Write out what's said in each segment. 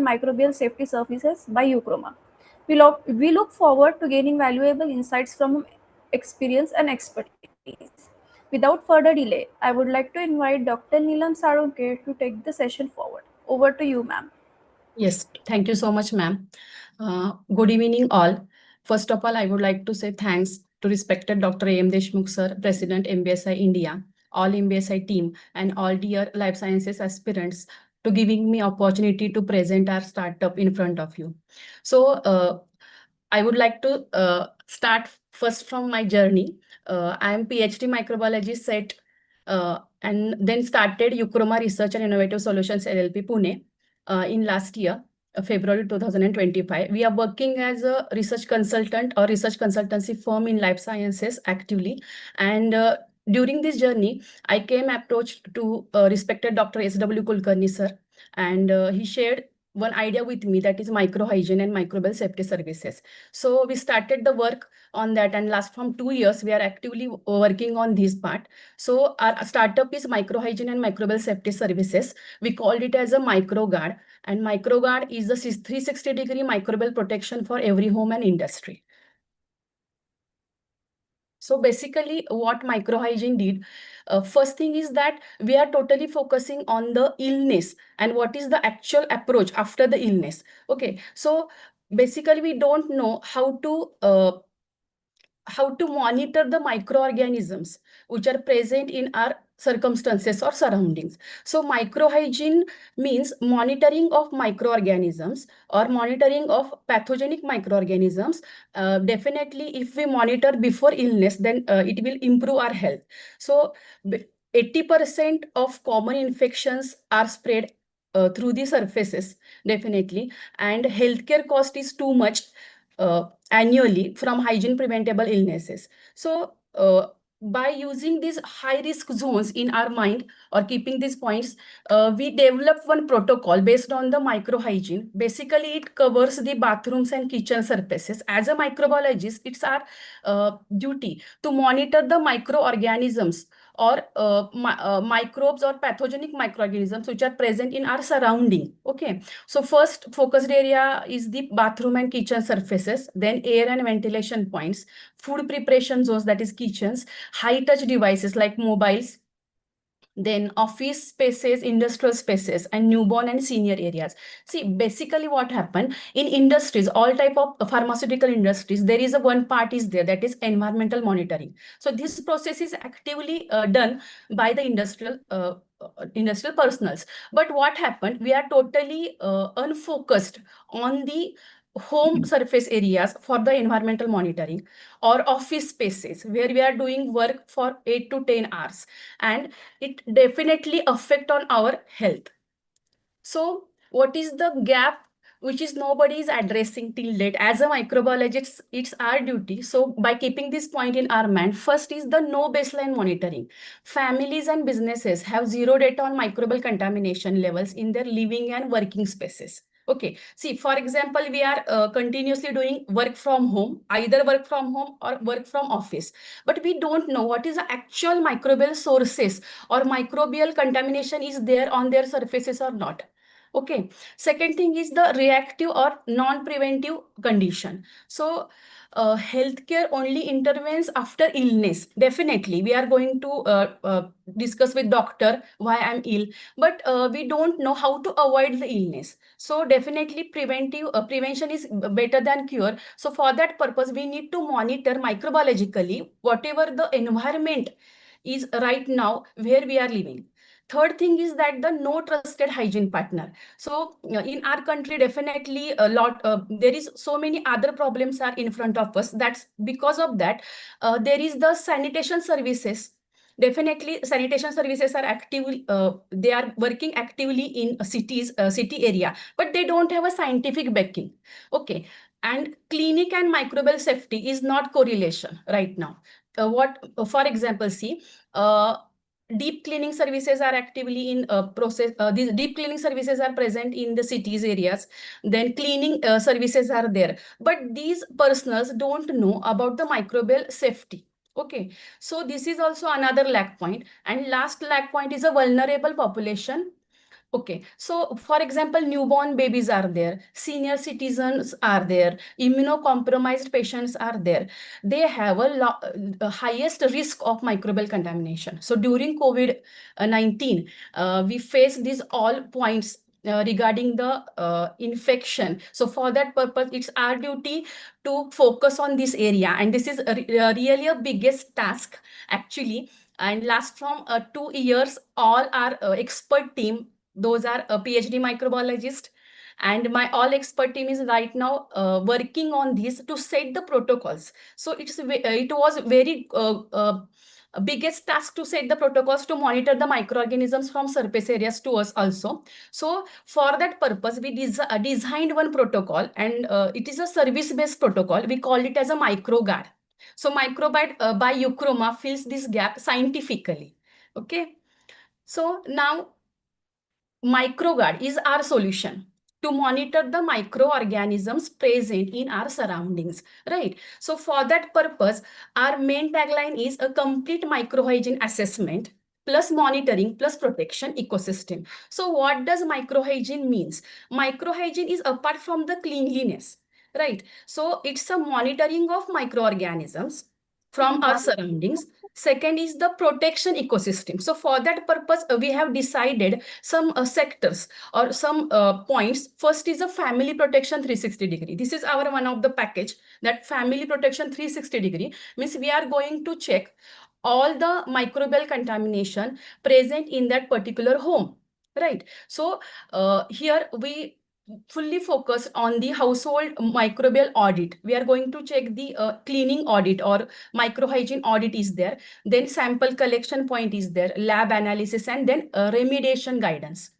Microbial Safety Services by Euchroma. We look forward to gaining valuable insights from experience and expertise. Without further delay, I would like to invite Dr. Neelam Sarunke to take the session forward. Over to you, ma'am. Yes, thank you so much, ma'am. Good evening, all. First of all, I would like to say thanks to respected Dr. A.M. Deshmukh, sir, President MBSI India, all MBSI team, and all dear life sciences aspirants to giving me opportunity to present our startup in front of you. So, I would like to start first from my journey. I am PhD microbiologist at and then started Euchroma Research and Innovative Solutions LLP Pune in last year, February 2025. We are working as a research consultant or research consultancy firm in life sciences actively. And during this journey, I came approached to respected Dr. S.W. Kulkarni, sir, and he shared one idea with me, that is microhygiene and microbial safety services. So we started the work on that, and last from 2 years, we are actively working on this part. So our startup is Microhygiene and Microbial Safety Services. We called it as a MicroGuard, and MicroGuard is the 360-degree microbial protection for every home and industry. So basically what Microhygiene did, first thing is that we are totally focusing on the illness and what is the actual approach after the illness. Okay, so basically we don't know how to monitor the microorganisms which are present in our circumstances or surroundings. So microhygiene means monitoring of microorganisms or monitoring of pathogenic microorganisms. Definitely, if we monitor before illness, then it will improve our health. So 80% of common infections are spread through the surfaces, definitely, and healthcare cost is too much annually from hygiene preventable illnesses. So by using these high risk zones in our mind or keeping these points, we develop one protocol based on the microhygiene. Basically, it covers the bathrooms and kitchen surfaces. As a microbiologist, it's our duty to monitor the microorganisms or microbes or pathogenic microorganisms which are present in our surrounding. Okay, so first focused area is the bathroom and kitchen surfaces, then air and ventilation points, food preparation zones, that is kitchens, high touch devices like mobiles, then office spaces, industrial spaces, and newborn and senior areas. See, basically what happened in industries, all type of pharmaceutical industries, there is a one part is there, that is environmental monitoring. So this process is actively done by the industrial personals. But what happened, we are totally unfocused on the home surface areas for the environmental monitoring, or office spaces where we are doing work for 8 to 10 hours, and it definitely affect on our health. So what is the gap which is nobody is addressing till date? As a microbiologist, it's our duty. So by keeping this point in our mind, first is the no baseline monitoring. Families and businesses have zero data on microbial contamination levels in their living and working spaces. Okay, see, for example, we are continuously doing work from home, either work from home or work from office, but we don't know what is the actual microbial sources or microbial contamination is there on their surfaces or not. Okay, second thing is the reactive or non-preventive condition. So healthcare only intervenes after illness. Definitely, we are going to discuss with doctor why I'm ill, but we don't know how to avoid the illness. So definitely prevention is better than cure. So for that purpose, we need to monitor microbiologically whatever the environment is right now where we are living. Third thing is that the no trusted hygiene partner. So in our country, definitely a lot, there is so many other problems are in front of us. That's because of that, there is the sanitation services. Definitely sanitation services are active, they are working actively in cities, city area, but they don't have a scientific backing. Okay, and clinic and microbial safety is not correlation right now. For example, see, deep cleaning services are actively in process. These deep cleaning services are present in the cities areas. Then cleaning services are there, but these personals don't know about the microbial safety. Okay, so this is also another lag point. And last lag point is a vulnerable population. Okay, so for example, newborn babies are there, senior citizens are there, immunocompromised patients are there. They have a highest risk of microbial contamination. So during COVID-19, we face these all points regarding the infection. So for that purpose, it's our duty to focus on this area, and this is really a biggest task actually. And last from 2 years, all our expert team, those are a PhD microbiologist, and my all expert team is right now working on this to set the protocols. So it was very biggest task to set the protocols to monitor the microorganisms from surface areas to us also. So for that purpose, we designed one protocol, and it is a service based protocol. We call it as a microguard. So microguard by Euchroma fills this gap scientifically. Okay, so now Microguard is our solution to monitor the microorganisms present in our surroundings, right? So for that purpose, our main tagline is a complete microhygiene assessment plus monitoring plus protection ecosystem. So what does microhygiene means? Microhygiene is apart from the cleanliness, right? So it's a monitoring of microorganisms from our surroundings. Second is the protection ecosystem. So for that purpose, we have decided some sectors or some points. First is a family protection 360-degree. This is our one of the package, that family protection 360-degree means we are going to check all the microbial contamination present in that particular home, right? So here we fully focus on the household microbial audit. We are going to check the cleaning audit or microhygiene audit is there, then sample collection point is there, lab analysis, and then remediation guidance.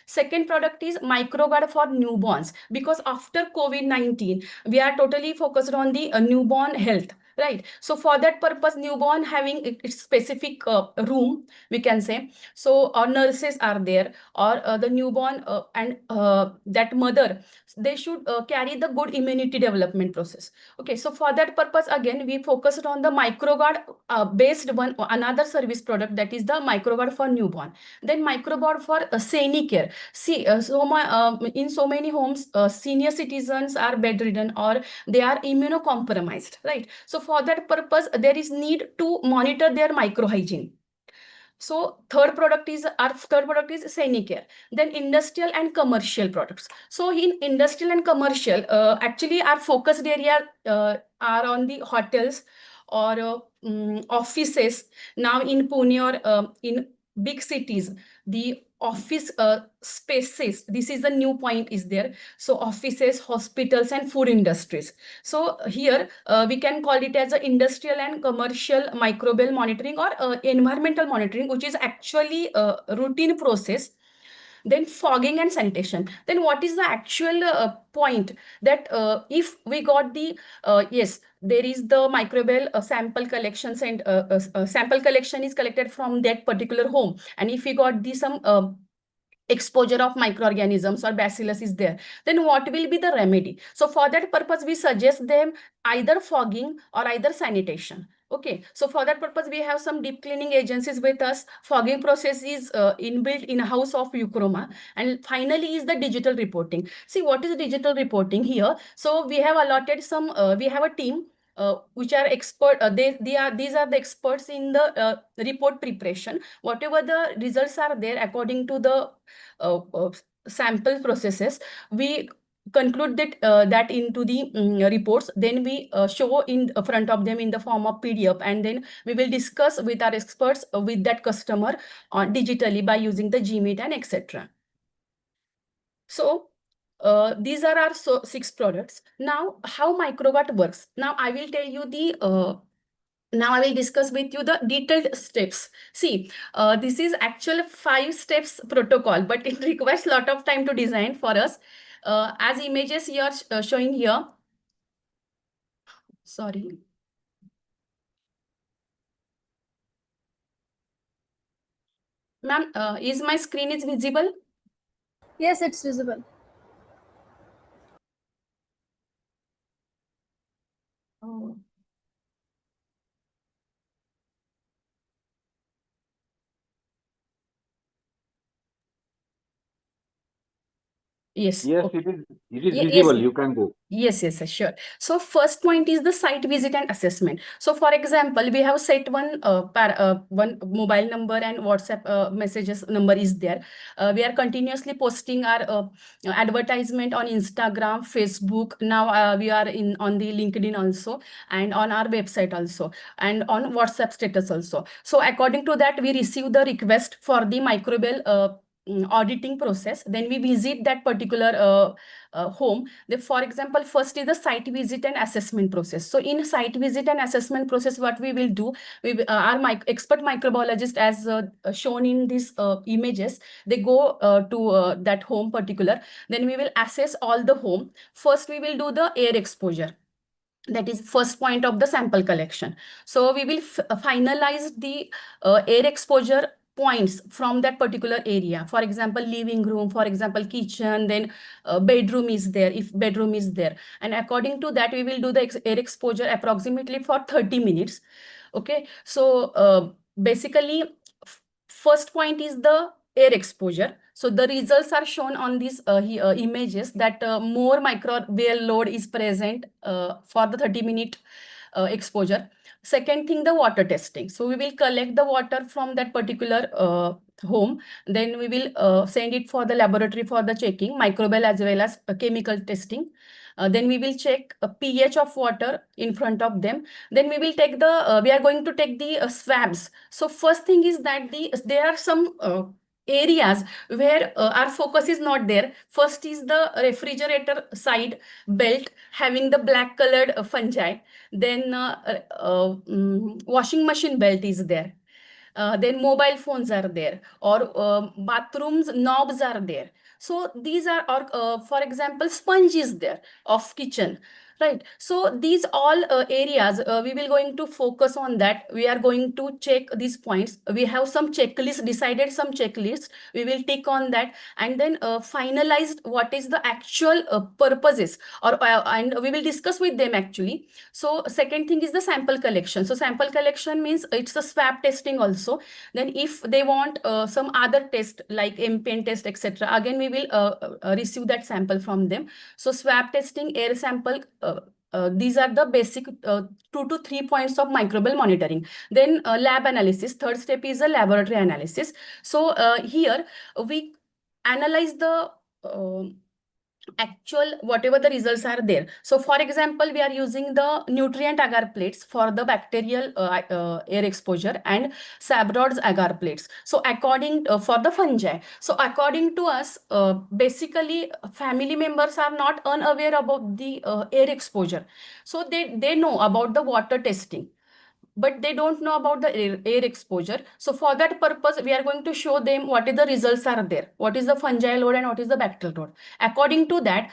Second product is microguard for newborns, because after COVID-19 we are totally focused on the newborn health, right? So for that purpose, newborn having its specific room, we can say. So our nurses are there, or the newborn and that mother, they should carry the good immunity development process. Okay, so for that purpose, again, we focused on the microguard based one, another service product, that is the microguard for newborn. Then microguard for senior care. See, in so many homes, senior citizens are bedridden or they are immunocompromised, right? So for that purpose, there is need to monitor their microhygiene. So our third product is Sanicare. Then industrial and commercial products. So in industrial and commercial, actually our focused area are on the hotels or offices. Now in Pune or in big cities, the office spaces, this is the new point is there. So offices, hospitals, and food industries. So here we can call it as a industrial and commercial microbial monitoring or environmental monitoring, which is actually a routine process. Then fogging and sanitation. Then what is the actual point, that if we got the yes, there is the microbial sample collections, and sample collection is collected from that particular home, and if we got the some exposure of microorganisms or bacillus is there, then what will be the remedy? So for that purpose, we suggest them either fogging or either sanitation. Okay, so for that purpose, we have some deep cleaning agencies with us. Fogging process is inbuilt in house of Euchroma. And finally is the digital reporting. See, what is digital reporting here? So we have allotted some, we have a team which are expert, these are the experts in the report preparation. Whatever the results are there according to the sample processes, we conclude that into the reports. Then we show in front of them in the form of PDF, and then we will discuss with our experts with that customer digitally by using the Gmeet and etc. So these are our 6 products. Now, how microgut works? Now I will tell you the now I will discuss with you the detailed steps. See, this is actual 5 steps protocol, but it requires a lot of time to design for us. As images here showing here. Sorry. Ma'am, is my screen is visible? Yes, it's visible. Oh. Yes. Yes, Okay. it is Yes. visible. You can go. Yes, sure. So first point is the site visit and assessment. So for example, we have set one mobile number and WhatsApp messages number is there. We are continuously posting our advertisement on Instagram, Facebook. Now we are in on the LinkedIn also, and on our website also, and on WhatsApp status also. So according to that, we receive the request for the Microbial auditing process. Then we visit that particular home. For example, first is the site visit and assessment process. So in site visit and assessment process, what we will do, our expert microbiologist, as shown in these images, they go to that home particular. Then we will assess all the home. First, we will do the air exposure. That is first point of the sample collection. So we will finalize the air exposure points from that particular area. For example, living room, for example, kitchen, then bedroom is there, if bedroom is there. And according to that, we will do the air exposure approximately for 30 minutes. Okay, so basically, first point is the air exposure. So the results are shown on these images, that more microbial load is present for the 30-minute exposure. Second thing, the water testing. So we will collect the water from that particular home. Then we will send it for the laboratory for the checking, microbial as well as chemical testing. Then we will check pH of water in front of them. Then we will take we are going to take the swabs. So first thing is that there are some areas where our focus is not there. First is the refrigerator side belt having the black colored fungi. Then washing machine belt is there. Then mobile phones are there, or bathrooms knobs are there. So these are, or for example, sponge is there of kitchen, right? So these all areas, we will going to focus on that. We are going to check these points. We have some checklist, decided some checklist. We will tick on that, and then finalized what is the actual purposes, or and we will discuss with them actually. So second thing is the sample collection. So sample collection means it's a swab testing also. Then if they want some other test like MPN test, etc., again we will receive that sample from them. So swab testing, air sample, these are the basic 2 to 3 points of microbial monitoring. Then lab analysis. Third step is a laboratory analysis. So here we analyze the actual whatever the results are there. So for example, we are using the nutrient agar plates for the bacterial air exposure, and Sabrod's agar plates. So according for the fungi. So according to us, basically family members are not unaware about the air exposure. So they know about the water testing, but they don't know about the air exposure. So for that purpose, we are going to show them what is the results are there, what is the fungi load and what is the bacterial load. According to that,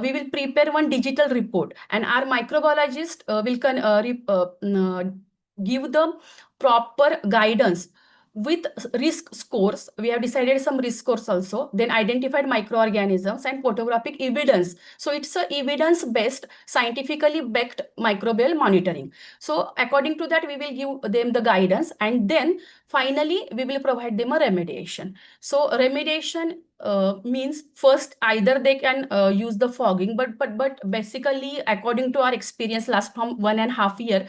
we will prepare one digital report, and our microbiologist will give the proper guidance with risk scores. We have decided some risk scores also, then identified microorganisms and photographic evidence. So it's a evidence based, scientifically backed microbial monitoring. So according to that, we will give them the guidance, and then finally we will provide them a remediation. So remediation means first either they can use the fogging, but basically according to our experience last from 1.5 years,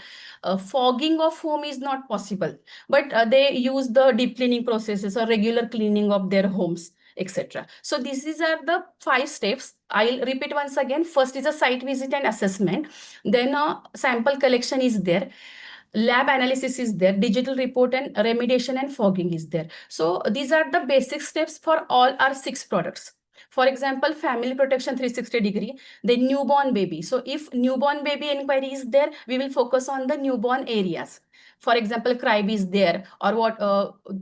fogging of home is not possible, but they use the deep cleaning processes or regular cleaning of their homes, etc. So these are the 5 steps. I'll repeat once again. First is a site visit and assessment. Then sample collection is there. Lab analysis is there. Digital report and remediation and fogging is there. So these are the basic steps for all our 6 products. For example, family protection 360-degree, the newborn baby. So if newborn baby inquiry is there, we will focus on the newborn areas. For example, crybe is there, or what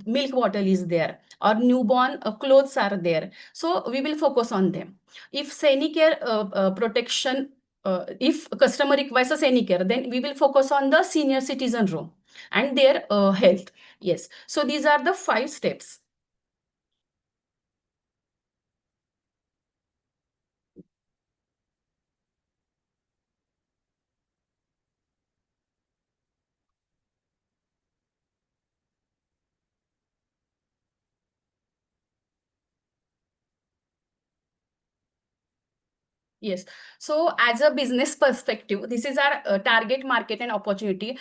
milk bottle is there, or newborn clothes are there. So we will focus on them. If Sanicare protection, if customer requires a Sanicare, then we will focus on the senior citizen room and their health. Yes. So these are the 5 steps. Yes. So, as a business perspective, this is our target market and opportunity.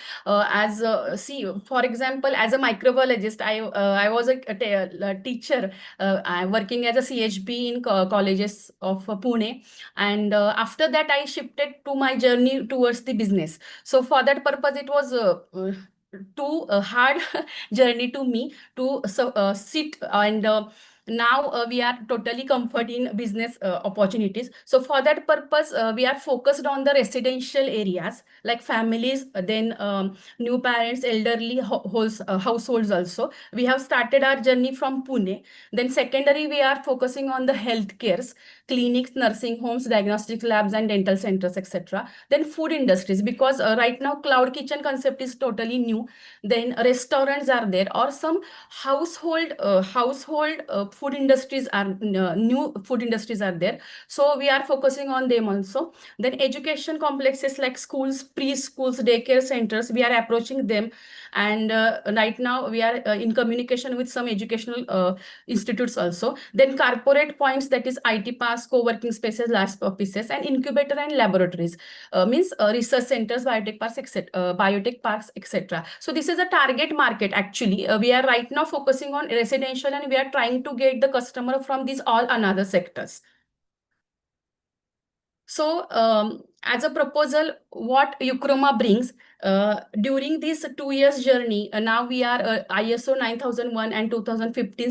See, for example, as a microbiologist, I was a teacher. I'm working as a CHB in colleges of Pune, and after that, I shifted to my journey towards the business. So, for that purpose, it was too hard journey to me to sit and now we are totally comfort in business opportunities. So for that purpose we are focused on the residential areas like families, then new parents, elderly households. Also we have started our journey from Pune. Then secondary we are focusing on the health cares, clinics, nursing homes, diagnostic labs and dental centers, etc. Then food industries, because right now cloud kitchen concept is totally new. Then restaurants are there, or some household food industries are new food industries are there. So we are focusing on them also. Then education complexes like schools, preschools, daycare centers, we are approaching them. And right now we are in communication with some educational institutes also. Then corporate points, that is IT parks, co-working spaces, large offices, and incubator and laboratories, means research centers, biotech parks, etc. So this is a target market actually. We are right now focusing on residential, and we are trying to get the customer from these all another sectors. So, as a proposal, what Euchroma brings during this 2 years journey, now we are ISO 9001 and 2015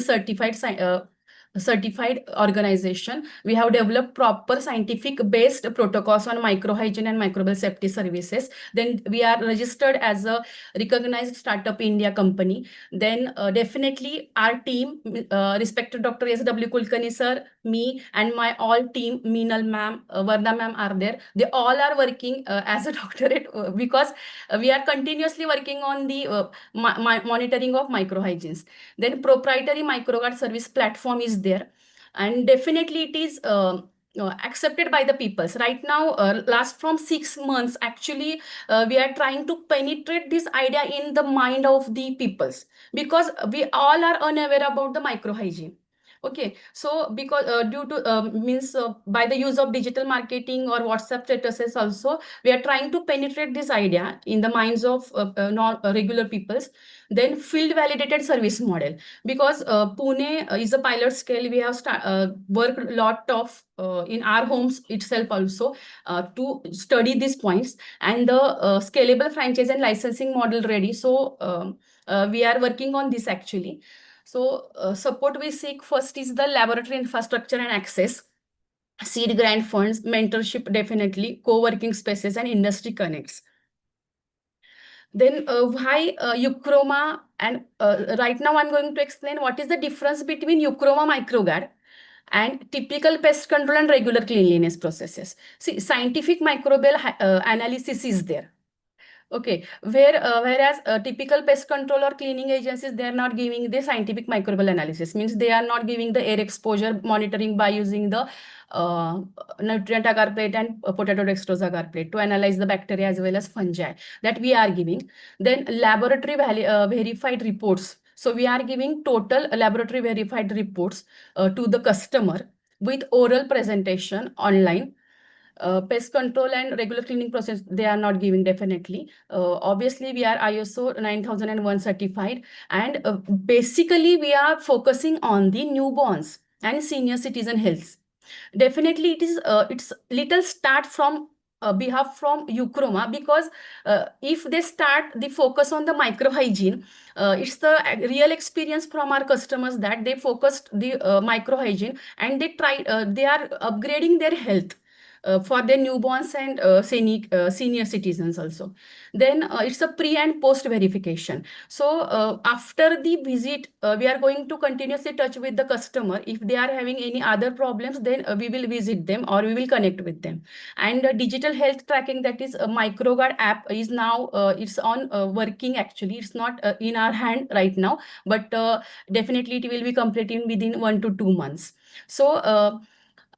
certified organization. We have developed proper scientific based protocols on microhygiene and microbial safety services. Then we are registered as a recognized startup India company. Then definitely our team, respected Dr. S.W. Kulkarni sir, me and my all team, Meenal ma'am, Varda ma'am are there. They all are working as a doctorate because we are continuously working on the monitoring of microhygienes. Then proprietary microguard service platform is there, and definitely it is accepted by the peoples. Right now, last from 6 months, actually, we are trying to penetrate this idea in the mind of the peoples, because we all are unaware about the microhygiene. Okay, so because due to means by the use of digital marketing or WhatsApp statuses also, we are trying to penetrate this idea in the minds of non regular peoples. Then field validated service model, because Pune is a pilot scale. We have worked a lot of in our homes itself also to study these points, and the scalable franchise and licensing model ready. So we are working on this actually. So support we seek first is the laboratory infrastructure and access, seed grant funds, mentorship definitely, co-working spaces and industry connects. Then why Euchroma, and right now I'm going to explain what is the difference between Euchroma microguard and typical pest control and regular cleanliness processes. See, scientific microbial analysis is there. Okay, whereas typical pest control or cleaning agencies, they are not giving the scientific microbial analysis, means they are not giving the air exposure monitoring by using the uh, nutrient agar plate and potato dextrose agar plate to analyze the bacteria as well as fungi, that we are giving. Then laboratory verified reports. So we are giving total laboratory verified reports to the customer with oral presentation online. Pest control and regular cleaning process, they are not giving definitely. Obviously, we are ISO 9001 certified, and basically we are focusing on the newborns and senior citizen health. Definitely, it's little start from behalf from Euchroma, because if they start the focus on the microhygiene, it's the real experience from our customers that they focused the microhygiene, and they are upgrading their health for their newborns and senior citizens also. Then it's a pre and post verification. So after the visit, we are going to continuously touch with the customer. If they are having any other problems, then we will visit them or we will connect with them. And digital health tracking, that is a microguard app, is now it's on working actually. It's not in our hand right now, but definitely it will be completed within 1 to 2 months. So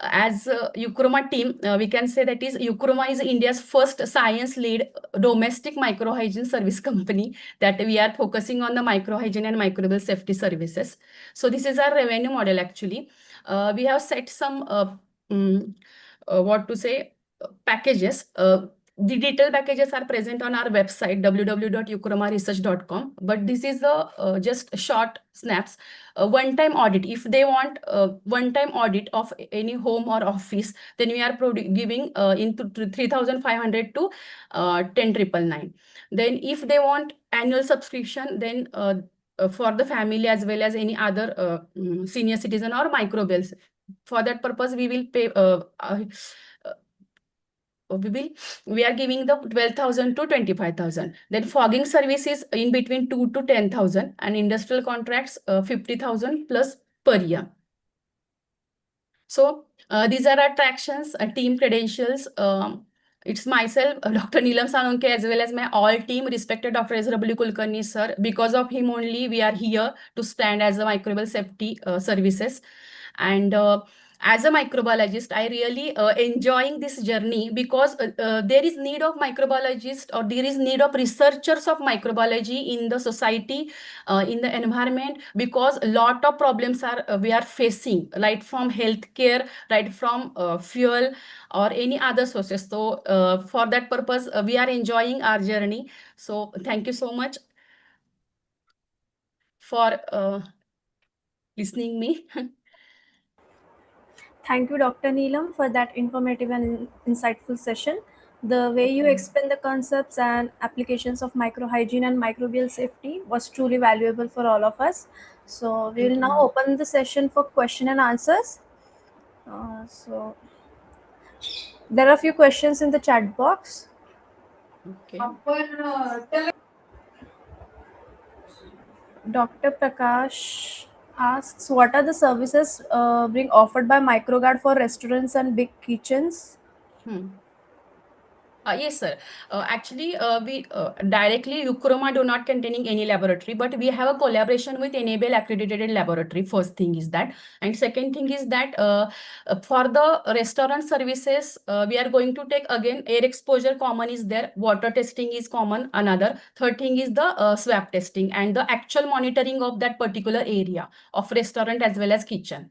as Euchroma team, we can say that is Euchroma is India's first science-led domestic microhygiene service company, that we are focusing on the microhygiene and microbial safety services. So this is our revenue model actually. We have set some what to say, packages. The detailed packages are present on our website www.euchromaresearch.com, but this is the just short snaps. One-time audit. If they want one-time audit of any home or office, then we are giving into 3,500 to 10,999. Then if they want annual subscription, then for the family as well as any other senior citizen or microbials, for that purpose we will pay we are giving the 12,000 to 25,000. Then fogging services in between 2 to 10,000, and industrial contracts 50,000 plus per year. So these are attractions, team credentials. It's myself, Dr. Neelam Sanonke, as well as my all team, respected Dr. S.W. Kulkarni sir. Because of him only, we are here to stand as a microbial safety services. And as a microbiologist, I really enjoying this journey, because there is need of microbiologists, or there is need of researchers of microbiology in the society, in the environment, because a lot of problems are we are facing, right from healthcare, right from fuel or any other sources. So for that purpose, we are enjoying our journey. So thank you so much for listening me. Thank you, Dr. Neelam, for that informative and insightful session. The way you explain the concepts and applications of microhygiene and microbial safety was truly valuable for all of us. So we Thank will you, now ma'am. open the session for question and answers. So there are a few questions in the chat box. Okay. Dr. Prakash asks, what are the services being offered by MicroGuard for restaurants and big kitchens? Hmm. Yes, sir. Actually, we directly Euchroma do not containing any laboratory, but we have a collaboration with Enable accredited laboratory. First thing is that, and second thing is that for the restaurant services, we are going to take again air exposure common is there, water testing is common. Another third thing is the swab testing and the actual monitoring of that particular area of restaurant as well as kitchen.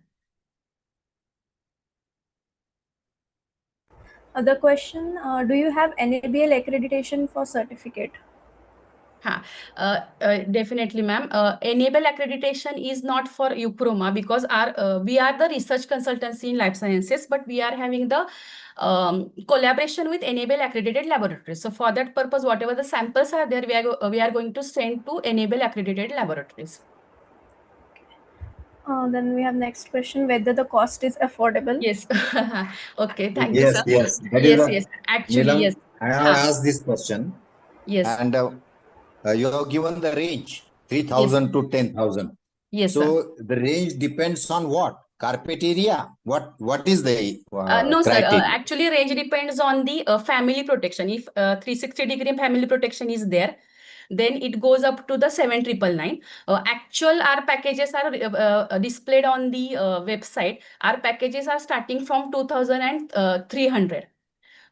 Other question, do you have NABL accreditation for certificate? Definitely, ma'am. Enable accreditation is not for Euchroma, because our we are the research consultancy in life sciences, but we are having the collaboration with Enable accredited laboratories. So for that purpose, whatever the samples are there, we are going to send to Enable accredited laboratories. Then we have next question, whether the cost is affordable. Yes. Okay. Thank you, Yes, sir. yes. That is Yes. the Yes. Actually, yes. Neelam. I have Ha. asked this question, Yes. and you have given the range Yes. 3,000 to 10,000. Yes, sir. So the range depends on what? Carpet area? What is the No, sir. criteria? Actually, range depends on the family protection. If 360-degree family protection is there, then it goes up to the 7,999. Actual our packages are displayed on the website. Our packages are starting from 2,300.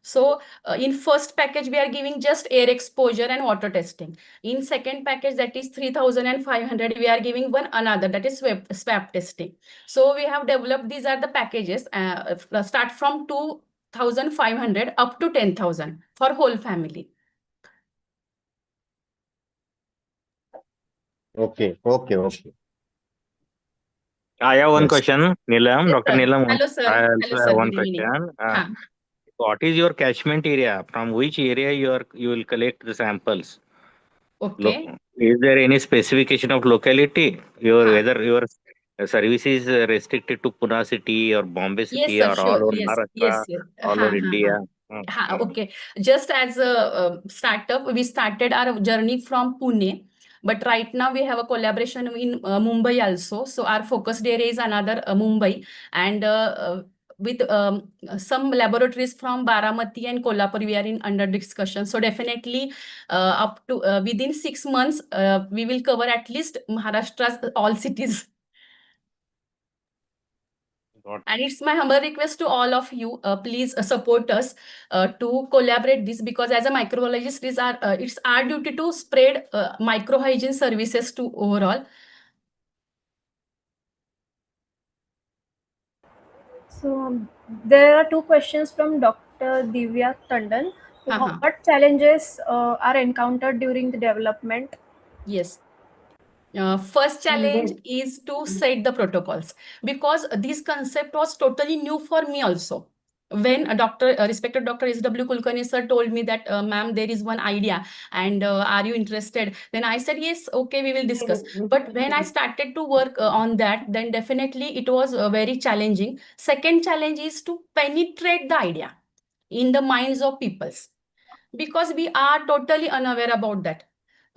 So in first package, we are giving just air exposure and water testing. In second package, that is 3,500, we are giving one another, that is swab testing. So we have developed, these are the packages, start from 2,500 up to 10,000 for whole family. Okay, okay, okay. I have one Yes. question, Neelam. Yes, Dr. sir. Neelam, Hello, I sir. Hello, also have sir. one Good evening. question. Ha. What is your catchment area? From which area you will collect the samples? Look, Okay. is there any specification of locality? Ha. Whether your service is restricted to Pune city or Bombay Yes, city sir. or all Sure. over Yes. Maharashtra, Yes. Yes. all Ha. over Ha. Ha. India? Mm, Ha, mm. okay. Just as a startup, we started our journey from Pune, but right now we have a collaboration in Mumbai also. So our focus area is another Mumbai, and with some laboratories from Baramati and Kolhapur, we are in under discussion. So definitely, up to within 6 months, we will cover at least Maharashtra's all cities. Got And it's my humble request to all of you, please support us to collaborate this, because as a microbiologist, it's our duty to spread microhygiene services to overall. So There are two questions from Dr. Divya Tandon. Uh-huh. What challenges are encountered during the development? Yes. First challenge is to set the protocols, because this concept was totally new for me also. When a respected Dr. S.W. Kulkarni sir told me that, ma'am, there is one idea, and are you interested? Then I said, yes, okay, we will discuss. But when I started to work on that, then definitely it was very challenging. Second challenge is to penetrate the idea in the minds of peoples, because we are totally unaware about that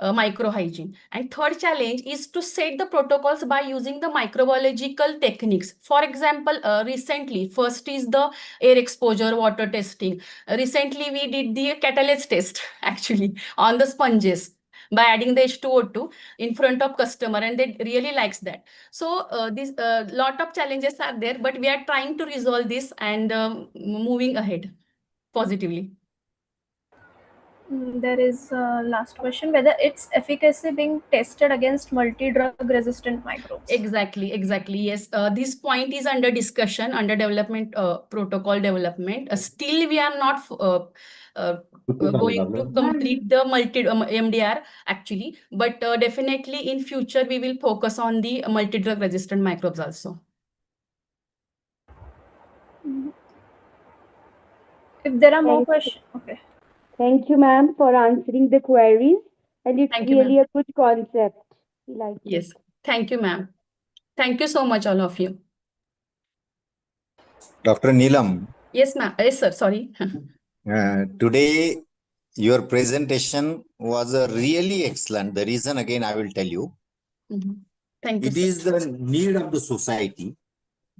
microhygiene. And third challenge is to set the protocols by using the microbiological techniques. For example, recently, first is the air exposure water testing. Recently, we did the catalase test actually on the sponges by adding the H2O2 in front of customer, and they really likes that. So this lot of challenges are there, but we are trying to resolve this and moving ahead positively. There is a last question, whether its efficacy being tested against multi-drug resistant microbes. Exactly. Yes, this point is under discussion, under development, protocol development. Still, we are not going to complete the MDR actually, but definitely in future we will focus on the multi-drug resistant microbes also. If there are more questions, okay. Thank you, ma'am, for answering the queries. And it's Thank you, really ma'am. a good concept. We like it. Yes, thank you, ma'am. Thank you so much, all of you. Dr. Neelam, Yes, ma'am. Yes, sir. Sorry. today your presentation was really excellent. The reason again I will tell you. Thank you, It sir. is the need of the society,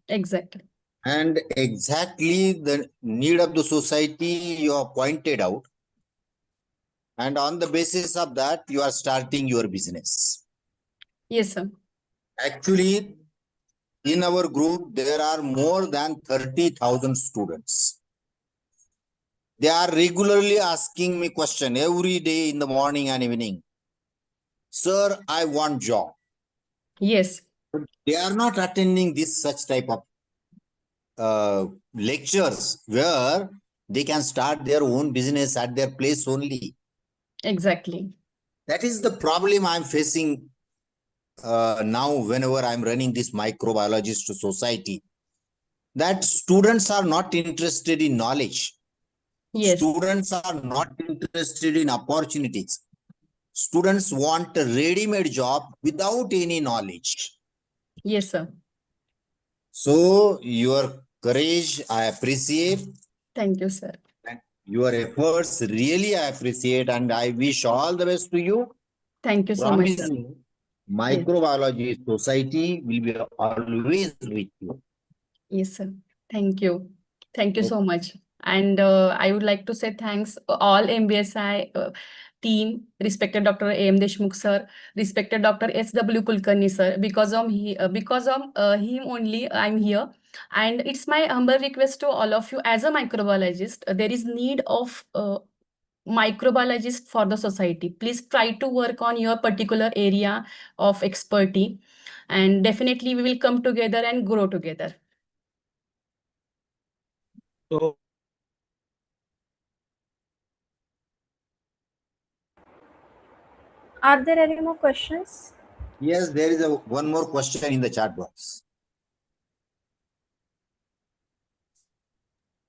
Exactly. and exactly the need of the society you have pointed out. And on the basis of that, you are starting your business. Yes, sir. Actually, in our group, there are more than 30,000 students. They are regularly asking me question every day in the morning and evening. Sir, I want job. Yes. They are not attending this such type of lectures where they can start their own business at their place only. Exactly. That is the problem I'm facing now whenever I'm running this microbiologist society. That students are not interested in knowledge. Yes. Students are not interested in opportunities. Students want a ready-made job without any knowledge. Yes, sir. So your courage, I appreciate. Thank you, sir. And your efforts, really I appreciate, and I wish all the best to you. Thank you so much, sir. Promising Microbiology Society will be always with you. Yes, sir. Thank you. Thank you so much. And I would like to say thanks all MBSI team, respected Dr. A.M. Deshmukh sir, respected Dr. S.W. Kulkarni sir. Because of him only I'm here. And it's my humble request to all of you, as a microbiologist, there is need of microbiologist for the society. Please try to work on your particular area of expertise, and definitely we will come together and grow together. So, Are there any more questions? Yes, there is one more question in the chat box.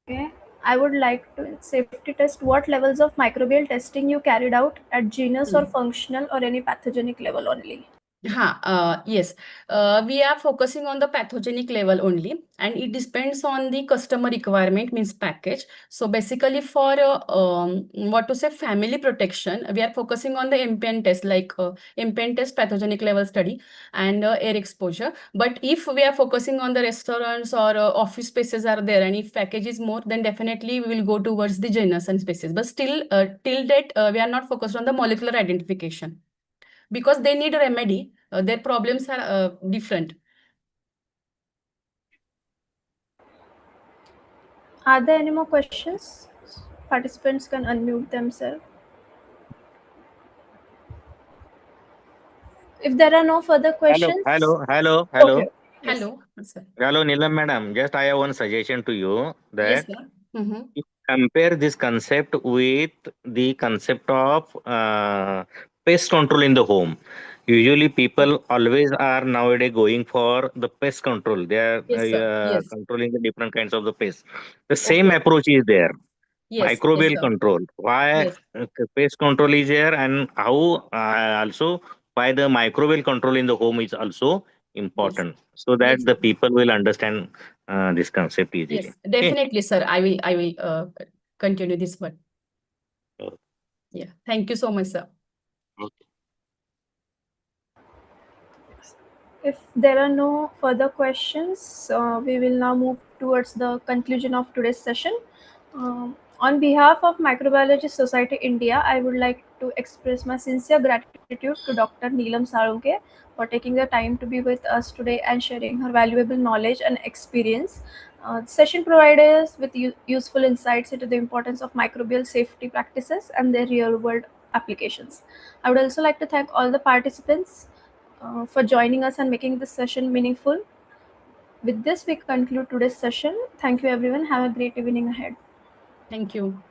Okay. I would like to safety test what levels of microbial testing you carried out at genus or functional or any pathogenic level only. Yes, we are focusing on the pathogenic level only, and it depends on the customer requirement, means package. So basically for what to say, family protection, we are focusing on the MPN test, like MPN test, pathogenic level study, and air exposure. But if we are focusing on the restaurants or office spaces are there, and if package is more, then definitely we will go towards the genus and species. But still, till date, we are not focused on the molecular identification, because they need a remedy. Their problems are different. Are there any more questions? Participants can unmute themselves. If there are no further questions, hello. okay. Hello, sir. Hello, Neelam madam. Just I have one suggestion to you Yes, that sir. Mm-hmm. you compare this concept with the concept of pest control in the home. Usually, people always are nowadays going for the pest control. They are Yes, sir. Yes. controlling the different kinds of the pests. The same Okay. approach is there. Yes, yes, Microbial sir. control. Why Yes, pest control is there, and how also why the microbial control in the home is also yes, important, so that yes, the people will understand this concept easily. yes. Okay. Definitely, sir. I will continue this one. Okay. Yeah. Thank you so much, sir. Okay. If there are no further questions, we will now move towards the conclusion of today's session. On behalf of Microbiology Society India, I would like to express my sincere gratitude to Dr. Neelam Sarunke for taking the time to be with us today and sharing her valuable knowledge and experience. The session provided us with useful insights into the importance of microbial safety practices and their real world applications. I would also like to thank all the participants for joining us and making this session meaningful. With this, we conclude today's session. Thank you, everyone. Have a great evening ahead. Thank you.